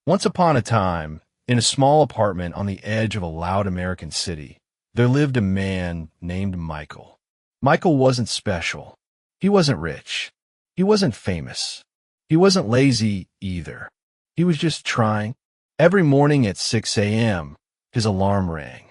Once upon a time, in a small apartment on the edge of a loud American city, there lived a man named Michael. Michael wasn't special. He wasn't rich. He wasn't famous. He wasn't lazy either. He was just trying. Every morning at 6 a.m., his alarm rang.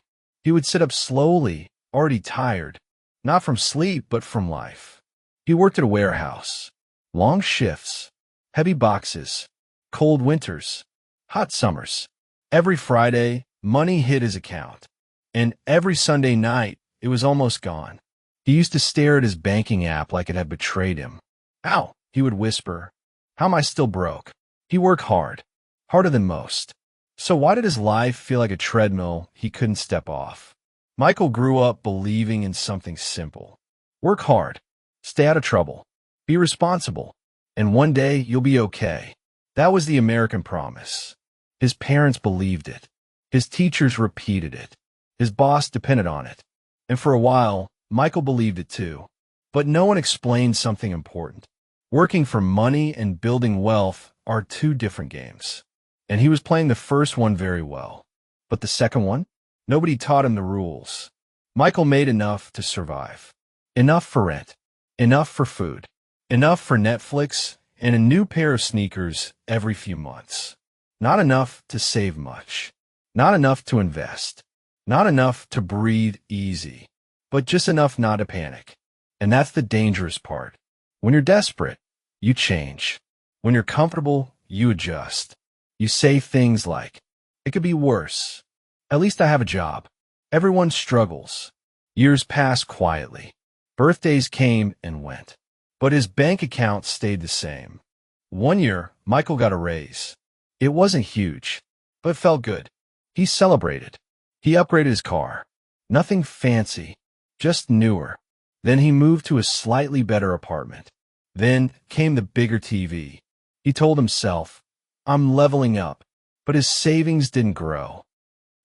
He would sit up slowly, already tired, not from sleep, but from life. He worked at a warehouse. Long shifts, heavy boxes, cold winters, hot summers. Every Friday, money hit his account. And every Sunday night, it was almost gone. He used to stare at his banking app like it had betrayed him. "How?" he would whisper. "How am I still broke?" He worked hard, harder than most. So why did his life feel like a treadmill he couldn't step off? Michael grew up believing in something simple. Work hard, stay out of trouble, be responsible, and one day you'll be okay. That was the American promise. His parents believed it. His teachers repeated it. His boss depended on it. And for a while, Michael believed it too. But no one explained something important. Working for money and building wealth are two different games. And he was playing the first one very well. But the second one? Nobody taught him the rules. Michael made enough to survive. Enough for rent. Enough for food. Enough for Netflix and a new pair of sneakers every few months. Not enough to save much. Not enough to invest. Not enough to breathe easy. But just enough not to panic. And that's the dangerous part. When you're desperate, you change. When you're comfortable, you adjust. You say things like, "It could be worse. At least I have a job." Everyone struggles. Years passed quietly. Birthdays came and went. But his bank account stayed the same. One year, Michael got a raise. It wasn't huge, but felt good. He celebrated. He upgraded his car. Nothing fancy, just newer. Then he moved to a slightly better apartment. Then came the bigger TV. He told himself, "I'm leveling up." But his savings didn't grow.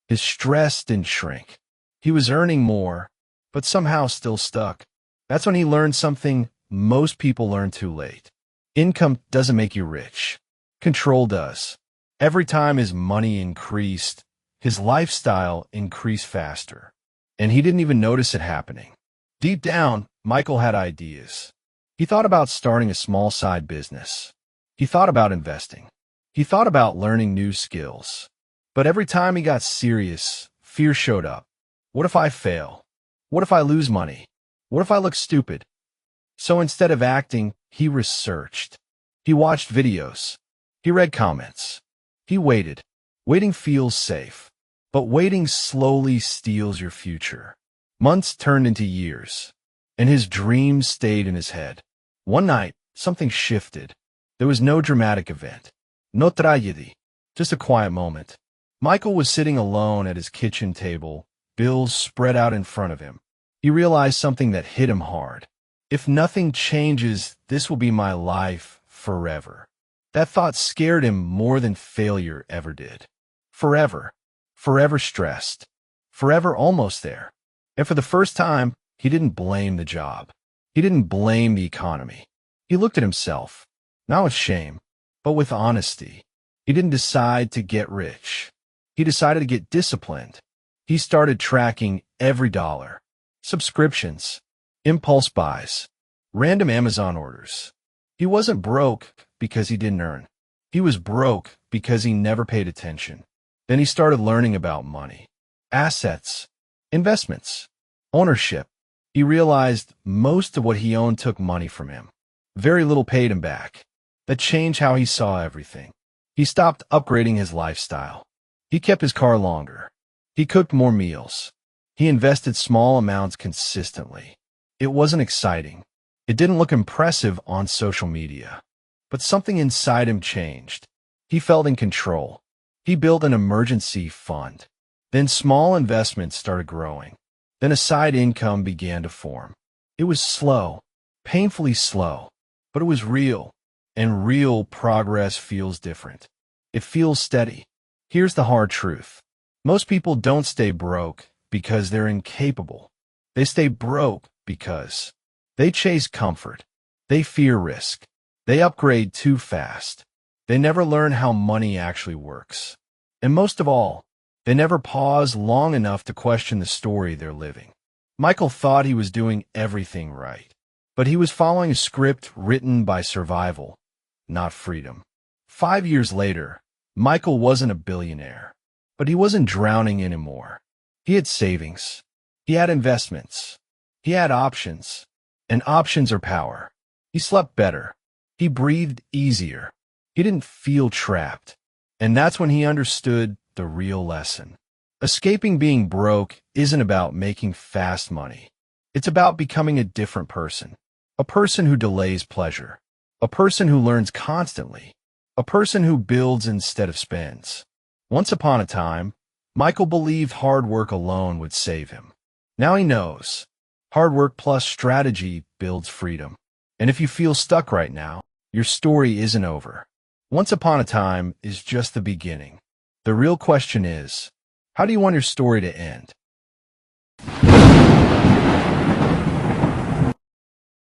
His stress didn't shrink. He was earning more, but somehow still stuck. That's when he learned something most people learn too late. Income doesn't make you rich. Control does. Every time his money increased, his lifestyle increased faster. And he didn't even notice it happening. Deep down, Michael had ideas. He thought about starting a small side business. He thought about investing. He thought about learning new skills. But every time he got serious, fear showed up. What if I fail? What if I lose money? What if I look stupid? So instead of acting, he researched. He watched videos. He read comments. He waited. Waiting feels safe. But waiting slowly steals your future. Months turned into years. And his dreams stayed in his head. One night, something shifted. There was no dramatic event. No tragedy. Just a quiet moment. Michael was sitting alone at his kitchen table, bills spread out in front of him. He realized something that hit him hard. If nothing changes, this will be my life forever. That thought scared him more than failure ever did. Forever. Forever stressed. Forever almost there. And for the first time, he didn't blame the job. He didn't blame the economy. He looked at himself, not with shame, but with honesty. He didn't decide to get rich. He decided to get disciplined. He started tracking every dollar. Subscriptions, impulse buys, random Amazon orders. He wasn't broke because he didn't earn. He was broke because he never paid attention. Then he started learning about money, assets, investments, ownership. He realized most of what he owned took money from him. Very little paid him back. That changed how he saw everything. He stopped upgrading his lifestyle. He kept his car longer. He cooked more meals. He invested small amounts consistently. It wasn't exciting. It didn't look impressive on social media. But something inside him changed. He felt in control. He built an emergency fund. Then small investments started growing. Then a side income began to form. It was slow, painfully slow, but it was real. And real progress feels different. It feels steady. Here's the hard truth. Most people don't stay broke because they're incapable. They stay broke because they chase comfort. They fear risk. They upgrade too fast. They never learn how money actually works. And most of all, they never pause long enough to question the story they're living. Michael thought he was doing everything right, but he was following a script written by survival, not freedom. 5 years later, Michael wasn't a billionaire, but he wasn't drowning anymore. He had savings. He had investments. He had options. And options are power. He slept better. He breathed easier. He didn't feel trapped. And that's when he understood the real lesson. Escaping being broke isn't about making fast money. It's about becoming a different person. A person who delays pleasure. A person who learns constantly. A person who builds instead of spends. Once upon a time, Michael believed hard work alone would save him. Now he knows. Hard work plus strategy builds freedom. And if you feel stuck right now, your story isn't over. Once upon a time is just the beginning. The real question is, how do you want your story to end?